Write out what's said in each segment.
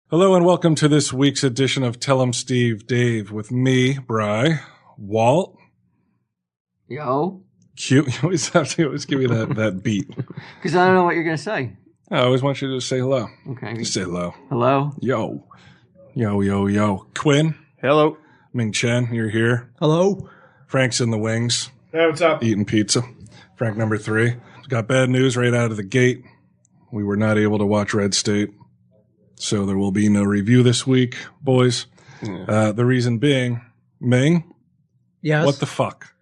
Hello and welcome to this week's edition of Tell 'em Steve Dave with me, Bry, Walt. Yo. Cute. You always have to give me that beat. Because I don't know what you're going to say. I always want you to say hello. Okay. Just say hello. Hello. Yo. Yo, yo, yo. Quinn. Hello. Ming Chen, you're here. Hello. Frank's in the wings. Hey, what's up? Eating pizza. Frank number 3. Got bad news right out of the gate. We were not able to watch Red State. So there will be no review this week, boys. Yeah. The reason being, Ming, Yes. what the fuck?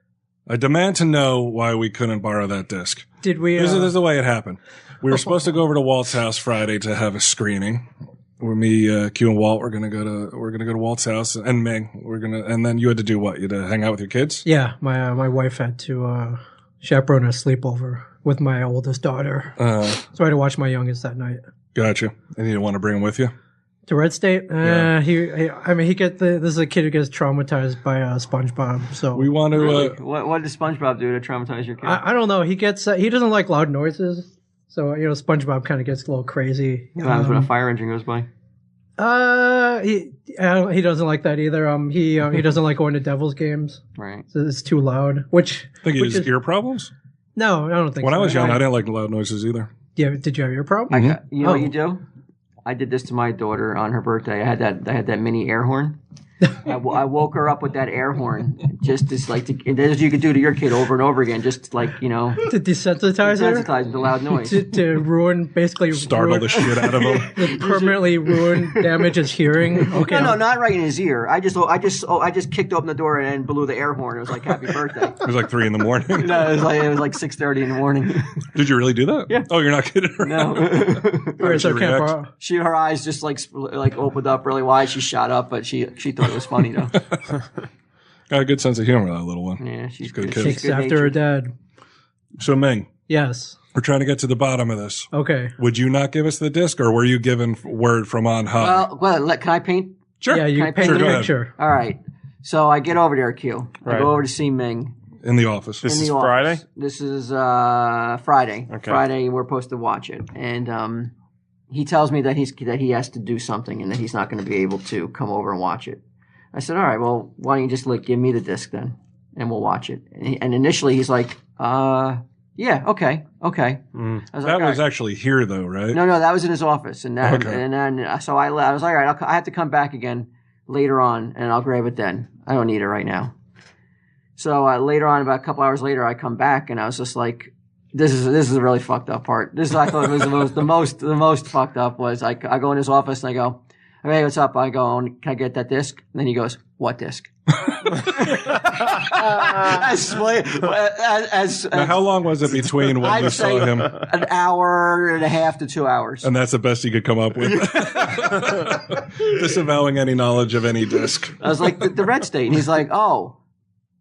I demand to know why we couldn't borrow that disc. Did we? This is the way it happened. We were supposed to go over to Walt's house Friday to have a screening. Where me, Q, and Walt, we're gonna go to Walt's house, and Ming, and then you had to do what? You had to hang out with your kids? Yeah, my wife had to chaperone a sleepover with my oldest daughter, so I had to watch my youngest that night. Gotcha. And you didn't want to bring him with you? To Red State? Yeah. This is a kid who gets traumatized by SpongeBob. So We want to. Really? What did SpongeBob do to traumatize your kid? I don't know. He doesn't like loud noises. So SpongeBob kind of gets a little crazy. What happens when a fire engine goes by? He doesn't like that either. He doesn't like going to Devils games. Right. So it's too loud. Which think he which has is, ear problems? no, I don't think. When so. I was young, I didn't like loud noises either. Yeah, did you have ear problem? You know what Oh. you do? I did this to my daughter on her birthday. I had that mini air horn. I woke her up with that air horn, just as as you could do to your kid over and over again, just To desensitize her? desensitize to loud noise. to ruin, basically Startle the shit out of him. to permanently ruin, damage his hearing. Okay. No, not right in his ear. I just kicked open the door and blew the air horn. It was like happy birthday. It was like 3 a.m. No, it was like 6:30 in the morning. Did you really do that? Yeah. Oh, you're not kidding around. No. How'd she react? Her eyes just like opened up really wide. She shot up, but she thought it was funny though. Got a good sense of humor, that little one. Yeah, she's Good good. kid. She's Takes good after her natured. dad. So, Ming, Yes. we're trying to get to the bottom of this. Okay. Would you not give us the disc, or were you given word from on high? Well, can I paint? Sure. Yeah, you Can I paint sure, the go ahead. picture. All right. So I get over there, Q. I Right. go over to see Ming. In the office. This in is the office. Friday? This is Friday. Okay. Friday, we're supposed to watch it, and he tells me that he has to do something and that he's not going to be able to come over and watch it. I said, all right, well, why don't you just give me the disc then, and we'll watch it. And initially, he's like, yeah, okay. I was That like, was all right. actually here, though, right? No, that was in his office, and then Okay. so I was like, all right, I have to come back again later on, and I'll grab it then. I don't need it right now. So later on, about a couple hours later, I come back, and I was just like, this is a really fucked up part. I thought it was the most fucked up was I go in his office and I go, hey, what's up? I go, can I get that disc? And then he goes, what disc? Now, how long was it between when you saw him? An hour and a half to 2 hours. And that's the best you could come up with. Disavowing any knowledge of any disc. I was like, the Red State. And he's like, oh.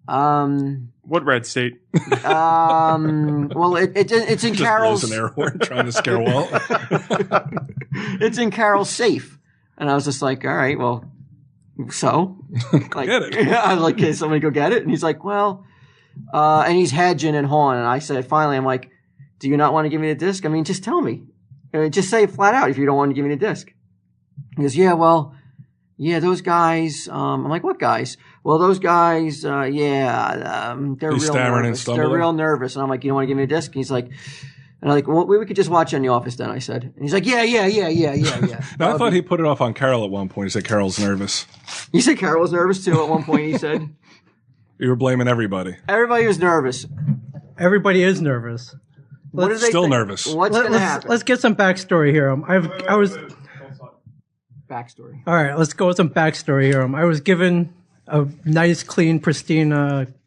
What Red State? Well, it's in Just Carol's. blows an air horn trying to scare Walt. It's in Carol's safe. And I was just like, all right, well, so? Like, Get it. I was like, can somebody go get it? And he's like, well, and he's hedging and hawing. And I said, finally, I'm like, do you not want to give me the disc? I mean, just tell me. Just say it flat out if you don't want to give me the disc. He goes, yeah, those guys. I'm like, what guys? Well, those guys, they're He's real stammering and nervous. They're stumbling. real nervous. And I'm like, you don't want to give me a disc? And he's like, and I'm like, well, we could just watch it in the office then, I said. And he's like, yeah. Now, I thought he put it off on Carol at one point. He said Carol's nervous. He said Carol was nervous too at one point, he said. You were blaming everybody. Everybody was nervous. Everybody is nervous. What do they Still think? nervous. What's going to happen? Let's get some backstory here. I was Backstory. all right. Let's go with some backstory here. I was given a nice, clean, pristine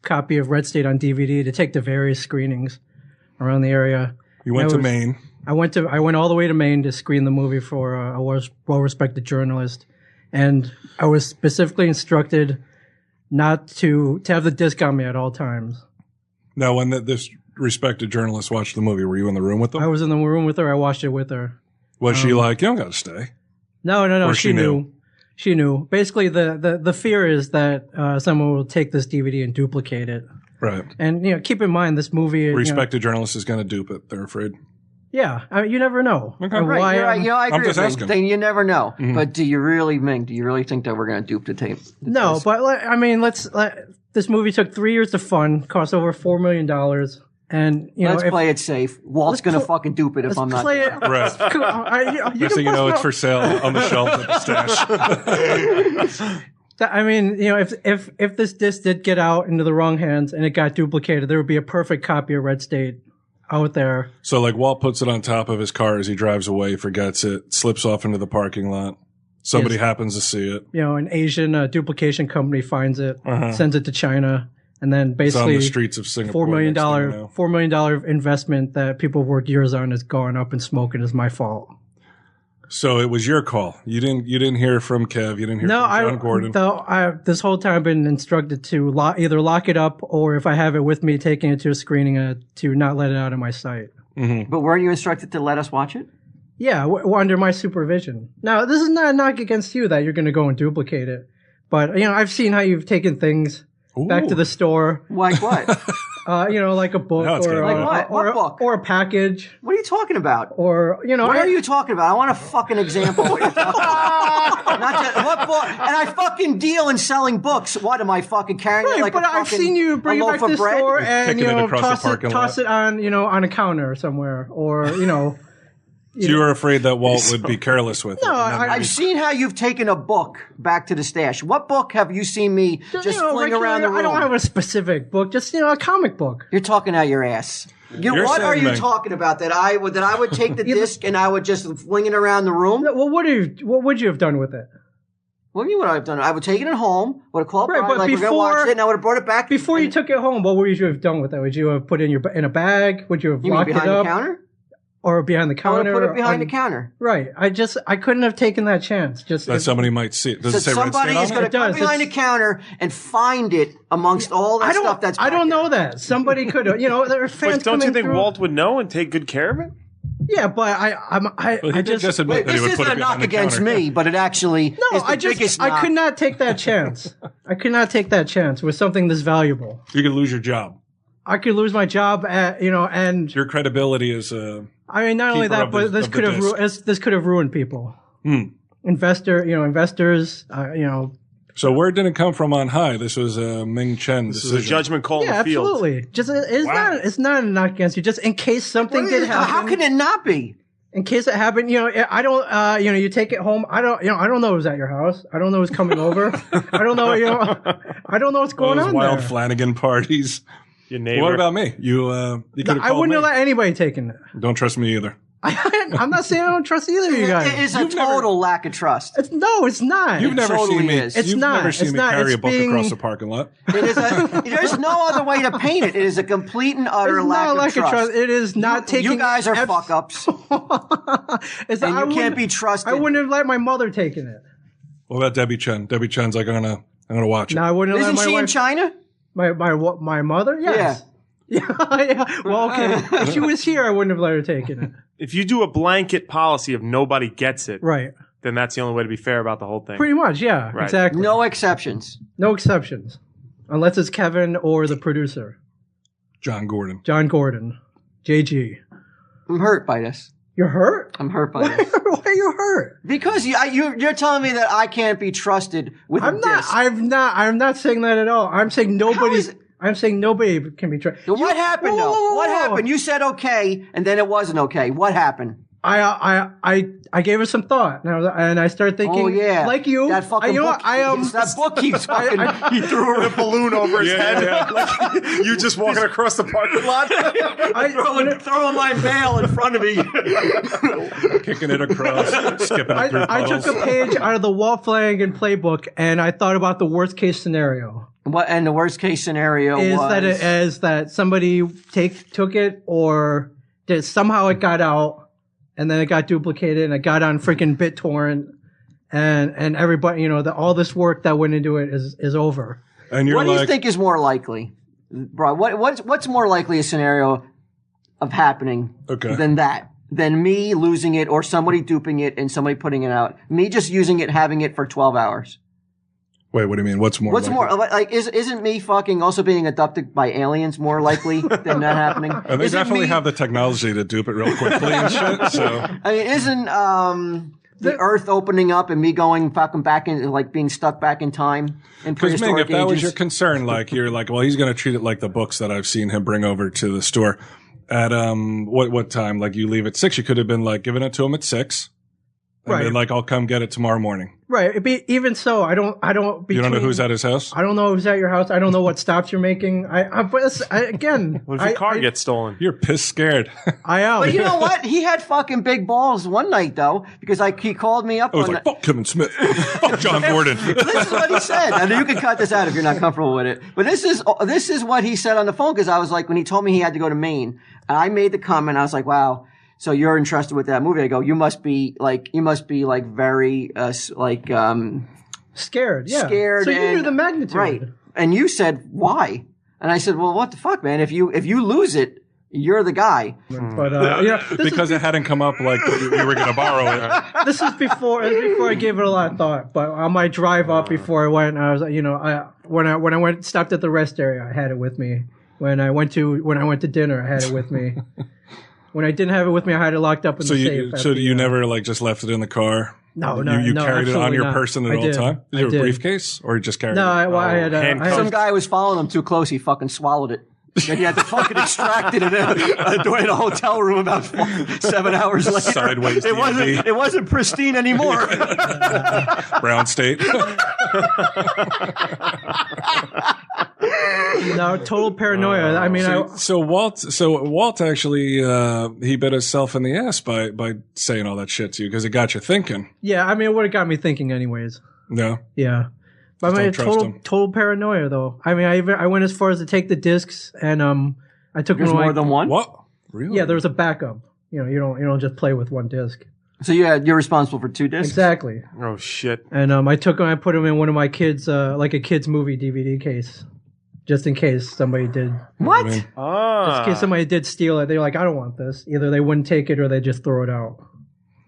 copy of Red State on DVD to take to various screenings around the area. You went to Maine. I went all the way to Maine to screen the movie for a well-respected journalist, and I was specifically instructed not to have the disc on me at all times. Now, when this respected journalist watched the movie, were you in the room with them? I was in the room with her. I watched it with her. Was she like, you don't got to stay? No. Or she knew? She knew. Basically, the fear is that someone will take this DVD and duplicate it. Right. And keep in mind this movie. Respected journalist is going to dupe it. They're afraid. Yeah, I mean, you never know. Okay. And Right, why you're right. I'm- I agree just with asking. Ming. Then you never know. But do you really, Ming? Do you really think that we're going to dupe the tape? No, but I mean, this movie took 3 years to fund, cost over $4 million, and Let's play it safe. Walt's going to fucking dupe it if I'm not. play it. Right. You Next thing you know, it's for. for sale on the shelf at the stash. I mean, if this disc did get out into the wrong hands and it got duplicated, there would be a perfect copy of Red State out there. So, like, Walt puts it on top of his car as he drives away, forgets it, slips off into the parking lot. Somebody Yes. happens to see it. An Asian duplication company finds it, sends it to China, and then It's on basically the streets of Singapore. $4 million, next thing you know. $4 million investment that people worked years on is gone up in smoke, and is my fault. So it was your call. You didn't hear from Kev. You didn't hear from John Gordon. This whole time I've been instructed to either lock it up, or if I have it with me, taking it to a screening, to not let it out of my sight. But weren't you instructed to let us watch it? Yeah, under my supervision. Now, this is not a knock against you that you're going to go and duplicate it, but I've seen how you've taken things back to the store, Like what? like a book Now it's or getting Like what? What book? or a package, What are you talking about? or What are you talking about? I want a fucking example. Of what you're talking about. Not just, what book? And I fucking deal in selling books. What am I fucking carrying it Right, like but a I've fucking seen you bring a it loaf back to of the bread? store and Kicking it across the toss parking it on a counter somewhere, or So you were afraid that Walt would be careless with it. No, and then maybe- I've seen how you've taken a book back to the stash. What book have you seen me just fling around the room? I don't have a specific book, just a comic book. You're talking out your ass. You're What are saying, you Ming. talking about? That I would take the disc and I would just fling it around the room? Well, what would you have done with it? What do you mean what I've done? I would take it at home, would have called Right, Brian, but like we're going to watch it, and I would have brought it back. Before you took it home, what would you have done with it? Would you have put it in a bag? Would you have You mean locked it behind up? the counter? Or behind the I would counter? have put it behind on- the counter. Right. I couldn't have taken that chance. that somebody might see it. Does So it say Red somebody State is on going it? to come does. behind the It's- counter and find it amongst all that stuff that's I don't back know that. Somebody could have, there are fans But don't you coming think through. Walt would know and take good care of it? Yeah, but Well, he I did just admit Wait, that he this would isn't put a it behind knock the against counter. me, but it actually No, is the biggest I knock. could not take that chance. I could not take that chance with something this valuable. You could lose your job. I could lose my job and Your credibility is I mean, not only keeper that, of but the- this of the could have disc. this could have ruined people. Investors, So word didn't come from on high. This was a Ming Chen This is a decision. judgment call yeah, in the field. absolutely. Just it's not a knock against you. Just in case something did happen. How can it not be? In case it happened, I don't, you take it home. I don't know who's at your house. I don't know who's coming over. I don't know, I don't know what's going Those on wild there. Flanagan parties. Your neighbor. What about me? You could have I called wouldn't me. have let anybody take it. Don't trust me either. I'm not saying I don't trust either of you It guys. is a total lack of trust. No, it's not. You've never totally seen me. is. It's You've not. never seen It's me not. carry It's a book being- across the parking lot. It is there's no other way to paint it. It is a complete and utter It's lack not of lack trust. of trust. It is not taking. You guys are abs- fuck ups, It's and I you can't wouldn't- be trusted. I wouldn't have let my mother taking it. What about Debbie Chen? Debbie Chen's like, I'm gonna watch it. No, I wouldn't have Isn't let my she in wife. China? My mother? Yes. Yeah. Yeah. Well, okay. If she was here, I wouldn't have let her take it. If you do a blanket policy of nobody gets it, Right. then that's the only way to be fair about the whole thing. Pretty much. Yeah. Right. Exactly. No exceptions. No exceptions, unless it's Kevin or the producer, John Gordon. John Gordon, JG. I'm hurt by this. You're hurt? I'm hurt by this Why are you hurt? because you're telling me that I can't be trusted with a disc. I'm not saying that at all. I'm saying nobody. is it- I'm saying nobody can be trusted. What happened? Whoa, whoa, whoa, though? What whoa. happened? You said okay, and then it wasn't okay. What happened? I gave it some thought, and I started thinking. Oh yeah, like you. That fucking book. It's that book keeps fucking. He threw a balloon over his head. Like you just walking across the parking lot. throwing my mail in front of me. Kicking it across, skipping it through I took puddles. a page out of the Walt Flanagan playbook, and I thought about the worst case scenario. What? And the worst case scenario Is that somebody took it, or did somehow it got out, and then it got duplicated, and it got on freaking BitTorrent, and everybody, all this work that went into it is over. And you're What do like, you think is more likely, bro? What's more likely a scenario of happening Okay. than that? Than me losing it or somebody duping it and somebody putting it out. Me just using it, having it for 12 hours. Wait, what do you mean? What's more? What's likely? more like? Isn't me fucking also being abducted by aliens more likely than that happening? And they Isn't definitely me- have the technology to dupe it real quickly and shit. So I mean, isn't the Earth opening up and me going fucking back in, like being stuck back in time in because Ming, prehistoric if that was ages? your concern, like you're like, well, he's going to treat it like the books that I've seen him bring over to the store at what time? Like you leave at 6, you could have been like giving it to him at 6. And Right. then, like, I'll come get it tomorrow morning. Right. Even so, I don't. You don't know who's at his house? I don't know who's at your house. I don't know what stops you're making. Again. What if your car gets stolen? You're piss scared. I am. But you know what? He had fucking big balls one night though, because he called me up I was on like, fuck Kevin Smith. Fuck John Gordon. This is what he said. And you can cut this out if you're not comfortable with it. But this is what he said on the phone, because I was like, when he told me he had to go to Maine, and I made the comment, I was like, wow, so you're entrusted with that movie. I go, you must be like very scared. Yeah. scared. So you and, knew the magnitude. right? And you said why? And I said, well, what the fuck, man? If you lose it, you're the guy. But Because it hadn't come up like you were going to borrow it. this is before I gave it a lot of thought. But on my drive up before I went, I was when I stopped at the rest area, I had it with me. When I went to dinner, I had it with me. When I didn't have it with me, I had it locked up in the safe. So you never like just left it in the car? No, You carried it on absolutely your not. person at I all did. time? Did you have a briefcase, or you just carried No, it? I had Some guy was following him too close. He fucking swallowed it. And he had to fucking extract it in a hotel room about 7 hours later. Sideways D&D. It wasn't pristine anymore. Brown State. No, total paranoia. I mean, So Walt actually he bit himself in the ass by saying all that shit to you because it got you thinking. I mean, it would have got me thinking anyways. No. Yeah. But I mean, Just don't trust him. total paranoia though. I mean, I went as far as to take the discs, and I took There's one of more my- than one? What? Really? Yeah, there's a backup. You don't just play with one disc. So you're responsible for 2 discs? Exactly. Oh shit! And I put them in one of my kids, like a kids movie DVD case, just in case somebody did. What? I mean, In case somebody did steal it, they're like, I don't want this. Either they wouldn't take it or they just throw it out.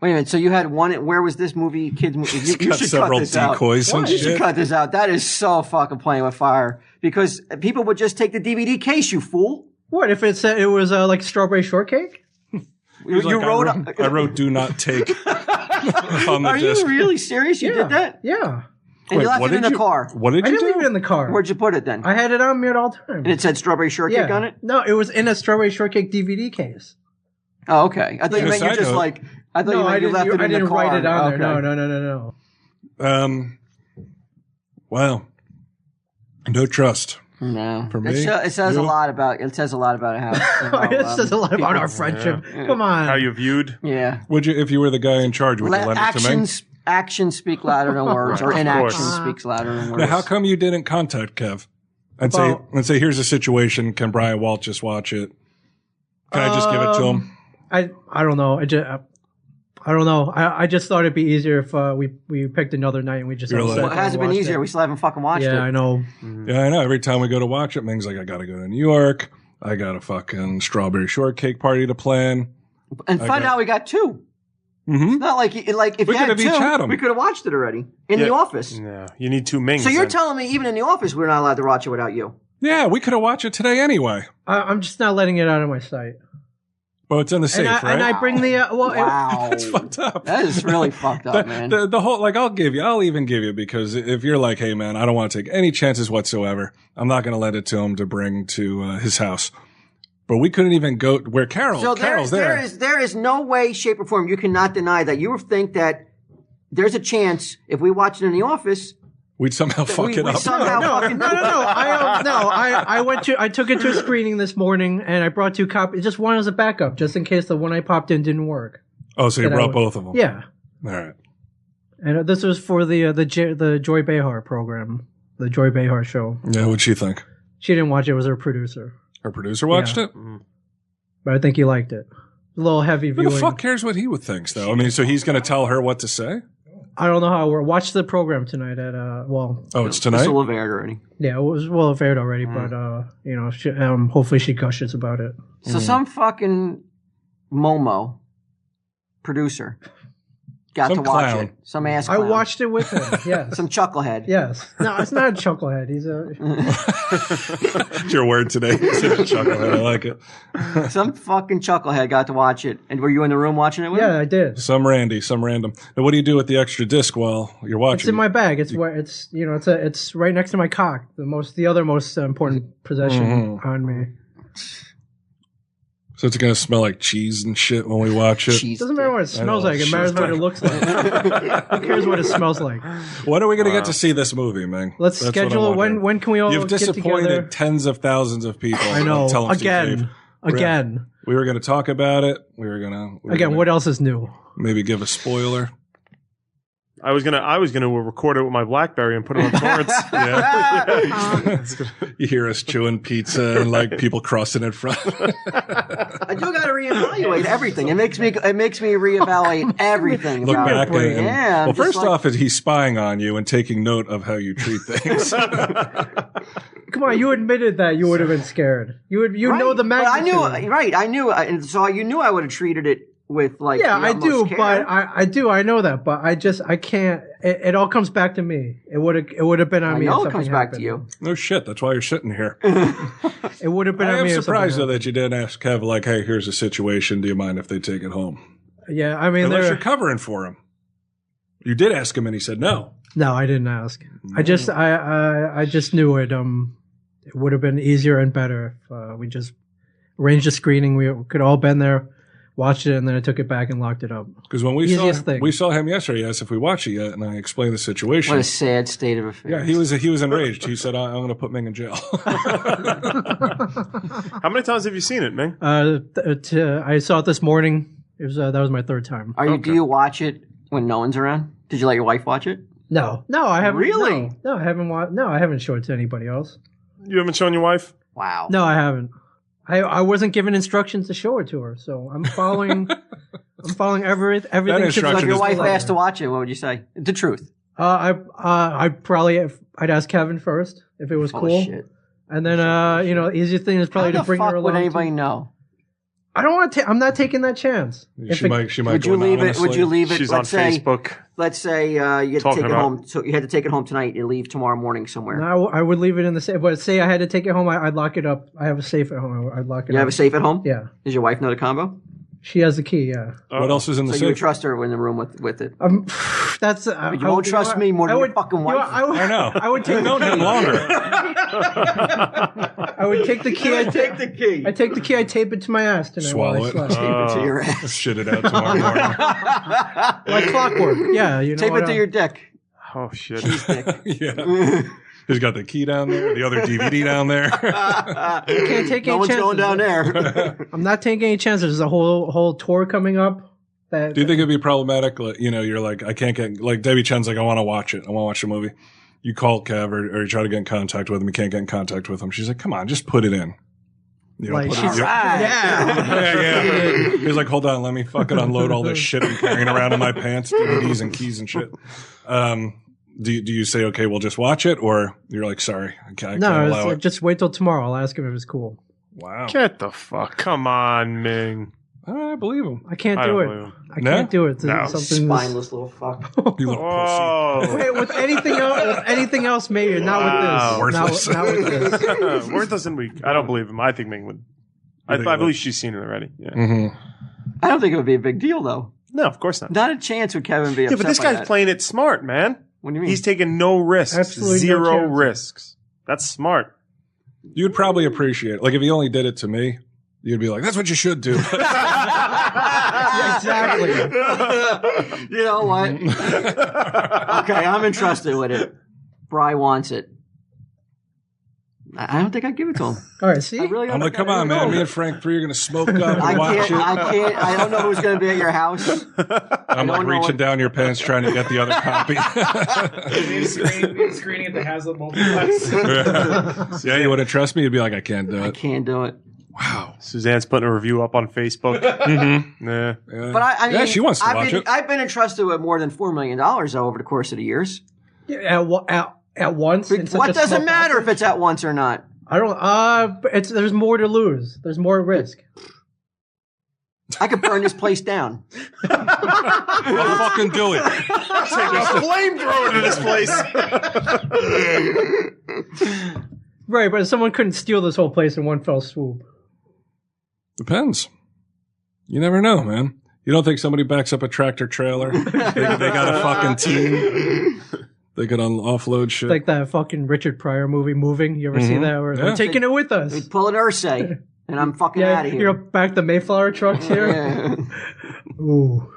Wait a minute. So you had one. Where was this movie? Kids movie. You got should several cut this out. decoys and You should shit. cut this out. That is so fucking playing with fire. Because people would just take the DVD case. You fool. What if it was like strawberry shortcake? He was You like, wrote. I wrote "Do not take" on the Are disc. you really serious? You did that? Yeah. And Wait, you left what it in did the car. What did I you didn't do? leave it in the car. Where'd you put it then? I had it on me at all times. And it said strawberry shortcake on it? No, it was in a strawberry shortcake DVD case. Oh, okay. I thought you Yeah, meant you side just note. like. I thought No, you I meant you didn't. left it in I didn't the car. write it on there. Okay. No. Wow. No trust. No. For me, It says a you? lot about. It says a lot about how. It says a lot about our friendship. Come on. How you viewed? Yeah. Would you, if you were the guy in charge, would you lend it to me? Actions speak louder than words, or inaction speaks louder than words. Now, how come you didn't contact Kev and say, here's a situation? Can Brian Walt just watch it? Can I just give it to him? I don't know. I don't know. I just thought it'd be easier if we picked another night and we just. You're all like- sat Well, it there hasn't and been watched easier. it. We still haven't fucking watched it. Yeah, I know. Yeah, I know. Every time we go to watch it, Ming's like, I got to go to New York. I got a fucking strawberry shortcake party to plan. And find out we got 2. Mm-hmm. It's not like if We you had could have each 2, had 'em. we could have watched it already in the office. Yeah, you need 2 Mings. So you're then. telling me even in the office we're not allowed to watch it without you? Yeah, we could have watched it today anyway. I'm just not letting it out of my sight. Well, it's in the safe, And right? I bring the Wow, That's fucked up. that is really fucked up, man. The whole, like, I'll even give you, because if you're like, hey man, I don't want to take any chances whatsoever, I'm not going to let it to him to bring to his house. But we couldn't even go where Carol's there. There is no way, shape, or form you cannot deny that. You think that there's a chance if we watch it in the office, We'd somehow fuck it up. I took it to a screening this morning and I brought 2 copies. Just one as a backup, just in case the one I popped in didn't work. Oh, so you That I brought would- both of them? Yeah. All right. And this was for the Joy Behar program, the Joy Behar show. Yeah, what'd she think? She didn't watch it; it was her producer, Her producer watched Yeah. it? but I think he liked it. A little heavy Who viewing. the fuck cares what he would think, though? I mean, so he's going to tell her what to say? I don't know how it worked. Watch the program tonight at Oh, it's It's tonight? a little aired already. yeah, it was well aired already, but hopefully she gushes about it. So some fucking Momo producer got Some to watch clown. it. Some ass I clown. watched it with him. Yes. Some chucklehead. Yes. No, it's not a chucklehead. He's a. It's your word today. Chucklehead. I like it. Some fucking chucklehead got to watch it. And were you in the room watching it with him? Yeah, I did. Some random. Now, what do you do with the extra disc while you're watching? It's in my bag. It's where it's it's right next to my cock. The other most important possession on me. So it's going to smell like cheese and shit when we watch it. Cheese Doesn't matter what it smells like. It matters what it looks like. Who cares what it smells like? When are we going to get to see this movie, Ming? Let's That's schedule it. what I'm When can we all You've get disappointed together? tens of thousands of people. I know. Tell them, Steve Dave. Again. We were going to talk about it. We were going to What else is new? maybe give a spoiler. I was gonna record it with my BlackBerry and put it on torrents. You hear us chewing pizza and like people crossing in front. I do got to reevaluate everything. It makes me reevaluate everything. Look about back it. and Yeah. well, first off, he's spying on you and taking note of how you treat things. Come on, you admitted that you would have been scared. You know the magnitude. But I knew, and so you knew I would have treated it with like. Yeah, the I do, utmost care. but I know that, but I can't. It all comes back to me. It would have been on I me. know if it comes something back happened. to you. No shit, that's why you're sitting here. It would have been I on am me. surprised though if something that you didn't ask Kev like, "Hey, here's a situation. Do you mind if they take it home?" happened. Yeah, I mean, Unless you're covering for him. You did ask him, and he said no. no, I didn't ask. I just knew it. It would have been easier and better if we just arranged a screening. We could all been there, watched it, and then I took it back and locked it up. Because when we Easiest thing. saw him yesterday, he asked if we watched it yet, and I explained the situation. What a sad state of affairs. Yeah, he was enraged. He said, "I'm going to put Ming in jail." How many times have you seen it, Ming? I saw it this morning. It was that was my third time. Do you watch it when no one's around? Did you let your wife watch it? No, I haven't. Really? No, I haven't. No, I haven't showed it to anybody else. You haven't shown your wife? Wow. No, I haven't. I wasn't given instructions to show it to her, so I'm following. I'm following everything. That So if instruction your is wife clever. asked to watch it, what would you say? The truth. I'd ask Kevin first if it was Oh, cool, shit. and then easiest thing is probably How to the bring fuck her along. would anybody know? I don't want to. I'm not taking that chance. She might Would go you leave it? anonymously. Would you leave it? She's on Facebook. Let's say you had to Talking take it about- home. So you had to take it home tonight and leave tomorrow morning somewhere. No, I would leave it in the safe. But say I had to take it home, I'd lock it up. I have a safe at home. I'd lock it You up. have a safe at home? Yeah, Does your wife know the combo? she has the key. Yeah. What else is in the So you would safe? trust her in the room with it? That's. But you won't trust me more than your fucking wife. I know. I would take I've known him longer. I would take the key. Take the key. I take the key. I tape it to my ass tonight. Swallow while I it. slept. Tape it to your ass. Shit it out tomorrow morning. Like clockwork. Yeah, you know. Tape it to your dick. Oh, shit. Yeah. He's got the key down there, the other DVD down there. You can't take No any one's chances. going down there. I'm not taking any chances. There's a whole tour coming up. That Do you think it'd be problematic? Like, you're like, I can't get, like Debbie Chen's like, I want to watch it. I want to watch the movie. You call Kev or you try to get in contact with him. You can't get in contact with him. She's like, come on, just put it in. You know, like put she's it in. yeah. He's like, hold on, let me fucking unload all this shit I'm carrying around in my pants, DVDs and keys and shit. Do you say, okay, we'll just watch it? Or you're like, sorry, I can't No, allow it's, it. just wait till tomorrow. I'll ask him if it's cool. Wow. Get the fuck. Come on, Ming. I believe him. I can't I do don't it. believe him. I No? can't do it. No. Something Spineless little fuck. You little pussy. Oh. Wait, with anything else, maybe not Wow. with this. Worthless. Not with this. Worthless and weak. I don't believe him. I think Ming would. I think it believe would? she's seen it already. Yeah. Mm-hmm. I don't think it would be a big deal, though. No, of course not. Not a chance would Kevin be Yeah, upset but this by guy's that. playing it smart, man. What do you mean? He's taking no risks. Absolutely no Zero chance. risks. That's smart. You'd probably appreciate it. Like if he only did it to me, you'd be like, that's what you should do. Yeah, exactly. You know what? Okay, I'm entrusted with it. Bri wants it. I don't think I'd give it to him. All right, see? I really don't I'm like, think come I on, don't man. know. Me and Frank 3 are going to smoke up I and watch can't. it. I don't know who's going to be at your house. I'm like don't know reaching what- down your pants trying to get the other copy. Screening at the Hazlitt multiplex. Yeah, you wouldn't trust me? You'd be like, I can't do I it. can't do it. Wow. Suzanne's putting a review up on Facebook. Mm-hmm. Nah. Yeah. But I mean, yeah, she wants to I've watch been, it. I've been entrusted with more than $4 million though, over the course of the years. Yeah, at once. in such What a does it small matter package? if it's at once or not? I don't. There's more to lose. There's more risk. I could burn this place down. I'll fucking do it. Take a flamethrower to this place. Right, but someone couldn't steal this whole place in one fell swoop. Depends. You never know, man. You don't think somebody backs up a tractor trailer? they got a fucking team. They could offload shit. Like that fucking Richard Pryor movie, Moving. You ever see that? Where they're taking it with us. We pull an Ursay, and I'm fucking out of here. You're back the Mayflower trucks here. Yeah. Ooh.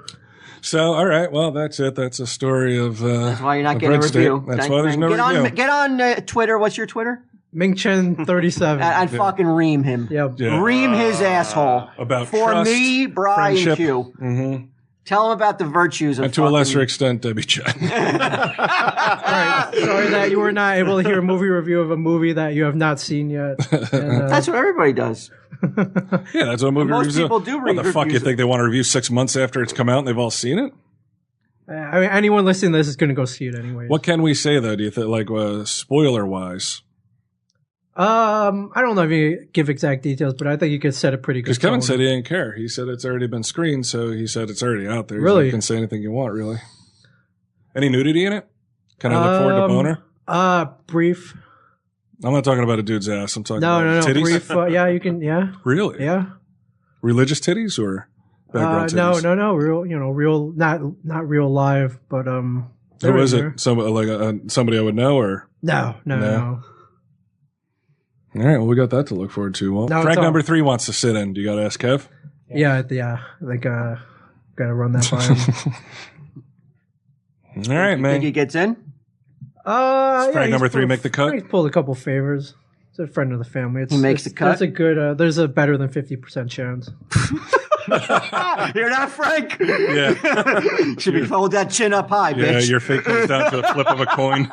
So, all right. Well, that's it. That's a story of. That's why you're not getting a review. That's why there's no review. Get on Twitter. What's your Twitter? Ming Chen 37. I'd fucking ream him. Yep. Yeah. Ream his asshole. About for trust, me, Brian friendship. Q. Mm-hmm. Tell him about the virtues of And to a lesser extent, Debbie Chen. Right. Sorry that you were not able to hear a movie review of a movie that you have not seen yet. And, That's what everybody does. Yeah, that's what movie Most reviews people are. do What read the fuck, you reviews. think they want to review 6 months after it's come out and they've all seen it? I mean, anyone listening to this is going to go see it anyway. What can we say, though? Do you think, like, spoiler-wise? I don't know if you give exact details, but I think you could set a pretty good Because Kevin tone. said he didn't care. He said it's already been screened, so he said it's already out there. Really? You can say anything you want, really. Any nudity in it? Can I look forward to boner? Brief. I'm not talking about a dude's ass. I'm talking No, about titties. brief. Yeah, you can. Yeah, Really? yeah. Religious titties or background titties? No. Real. Not real live, but Who they're is in there. it? Somebody I would know, or No. all right. Well, we got that to look forward to. Well, No, Frank it's all- number 3 wants to sit in. Do you got to ask Kev? Yeah. Like, gotta run that by him. All right, Think man. he gets in? Frank he's number 3 pulled- make the cut? Frank's pulled a couple favors. It's a friend of the family. He makes the cut? There's a good. There's a better than 50% chance. You're not Frank. Yeah. Should be hold that chin up high, Yeah, bitch. your fate comes down to the flip of a coin.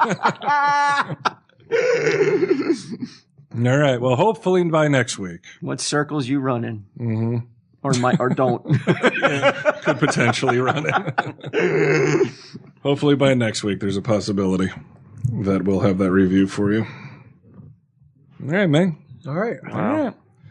All right. Well, hopefully by next week. What circles you running? Mm-hmm. Or don't. Could potentially run it. Hopefully by next week, there's a possibility that we'll have that review for you. All right, man. All right. All right.